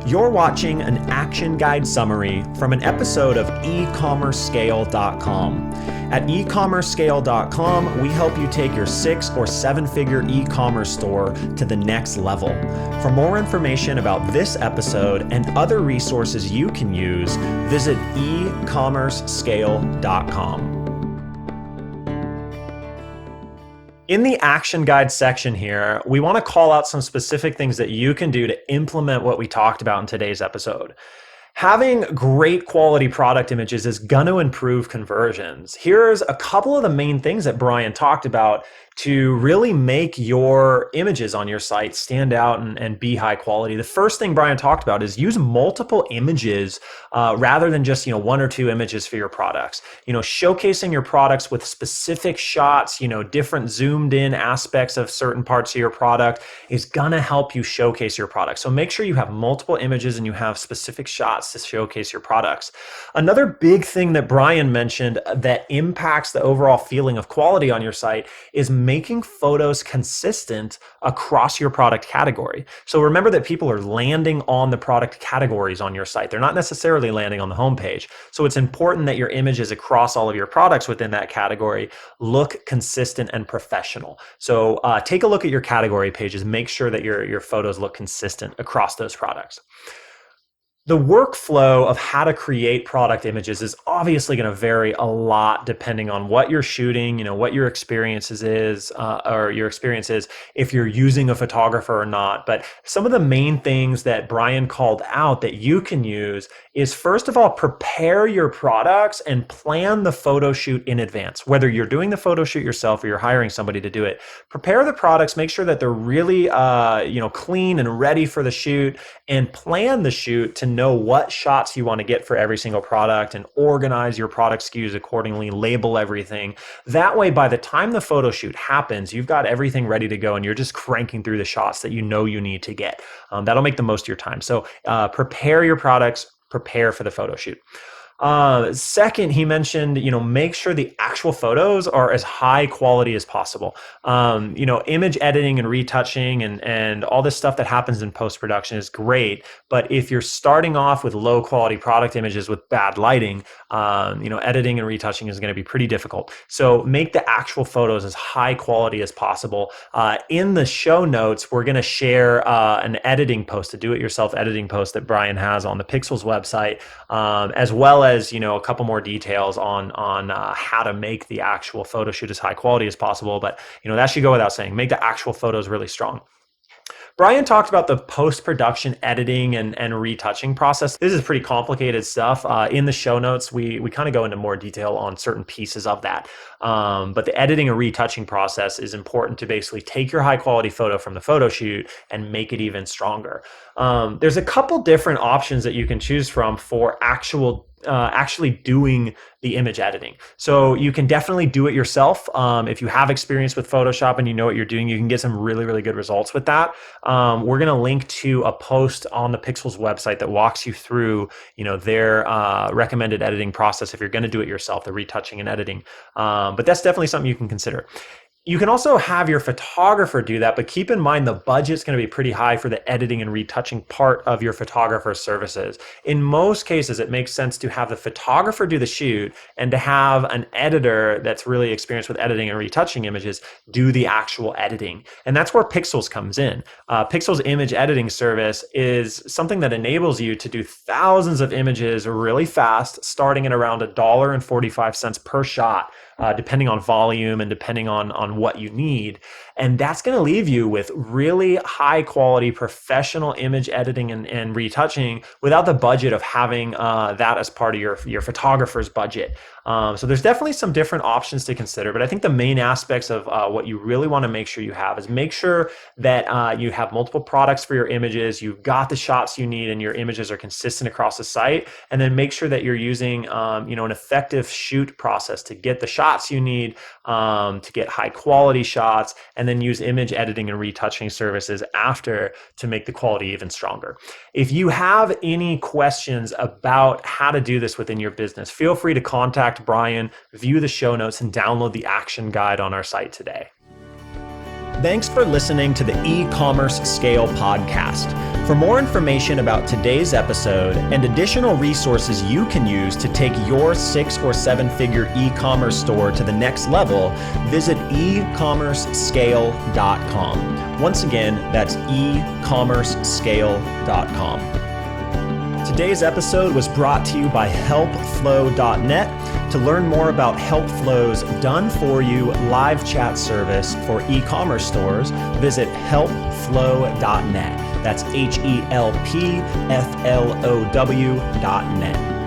You're watching an action guide summary from an episode of ecommercescale.com. At ecommercescale.com, we help you take your 6 or 7-figure e-commerce store to the next level. For more information about this episode and other resources you can use, visit ecommercescale.com. In the action guide section here, we want to call out some specific things that you can do to implement what we talked about in today's episode. Having great quality product images is going to improve conversions. Here's a couple of the main things that Brian talked about to really make your images on your site stand out and be high quality. The first thing Brian talked about is use multiple images rather than just 1 or 2 images for your products. Showcasing your products with specific shots, different zoomed in aspects of certain parts of your product is gonna help you showcase your product. So make sure you have multiple images and you have specific shots to showcase your products. Another big thing that Brian mentioned that impacts the overall feeling of quality on your site is making photos consistent across your product category. So remember that people are landing on the product categories on your site. They're not necessarily landing on the homepage. So it's important that your images across all of your products within that category look consistent and professional. So take a look at your category pages. Make sure that your photos look consistent across those products. The workflow of how to create product images is obviously going to vary a lot depending on what you're shooting, what your experience is, if you're using a photographer or not. But some of the main things that Brian called out that you can use is, first of all, prepare your products and plan the photo shoot in advance. Whether you're doing the photo shoot yourself or you're hiring somebody to do it, prepare the products, make sure that they're really clean and ready for the shoot, and plan the shoot to know what shots you want to get for every single product and organize your product SKUs accordingly, label everything. That way, by the time the photo shoot happens, you've got everything ready to go and you're just cranking through the shots that you need to get. That'll make the most of your time. So prepare your products, prepare for the photo shoot. Second, he mentioned, make sure the actual photos are as high quality as possible. Image editing and retouching and all this stuff that happens in post-production is great. But if you're starting off with low quality product images with bad lighting, editing and retouching is going to be pretty difficult. So make the actual photos as high quality as possible. In the show notes, we're going to share an editing post, a do-it-yourself editing post that Brian has on the Pixels website, as well as a couple more details on how to make the actual photo shoot as high quality as possible. But that should go without saying. Make the actual photos really strong. Brian talked about the post-production editing and retouching process. This is pretty complicated stuff. In the show notes, we kind of go into more detail on certain pieces of that. But the editing and retouching process is important to basically take your high-quality photo from the photo shoot and make it even stronger. There's a couple different options that you can choose from for actually doing the image editing. So you can definitely do it yourself. If you have experience with Photoshop and you know what you're doing, you can get some really, really good results with that. We're going to link to a post on the Pixels website that walks you through, their recommended editing process if you're going to do it yourself, the retouching and editing. But that's definitely something you can consider. You can also have your photographer do that, but keep in mind the budget's going to be pretty high for the editing and retouching part of your photographer's services. In most cases, it makes sense to have the photographer do the shoot and to have an editor that's really experienced with editing and retouching images do the actual editing. And that's where Pixels comes in. Pixels image editing service is something that enables you to do thousands of images really fast, starting at around $1.45 per shot. Depending on volume and depending on what you need. And that's going to leave you with really high quality professional image editing and retouching without the budget of having that as part of your photographer's budget. So there's definitely some different options to consider, but I think the main aspects of what you really want to make sure you have is make sure that you have multiple products for your images, you've got the shots you need, and your images are consistent across the site, and then make sure that you're using an effective shoot process to get the shots you need, to get high quality shots, and then use image editing and retouching services after to make the quality even stronger. If you have any questions about how to do this within your business, feel free to contact Brian, view the show notes, and download the action guide on our site today. Thanks for listening to the E-commerce Scale podcast. For more information about today's episode and additional resources you can use to take your 6 or 7-figure e-commerce store to the next level, visit ecommercescale.com. Once again, that's ecommercescale.com. Today's episode was brought to you by helpflow.net. To learn more about HelpFlow's done-for-you live chat service for e-commerce stores, visit helpflow.net. That's HELPFLOW.net.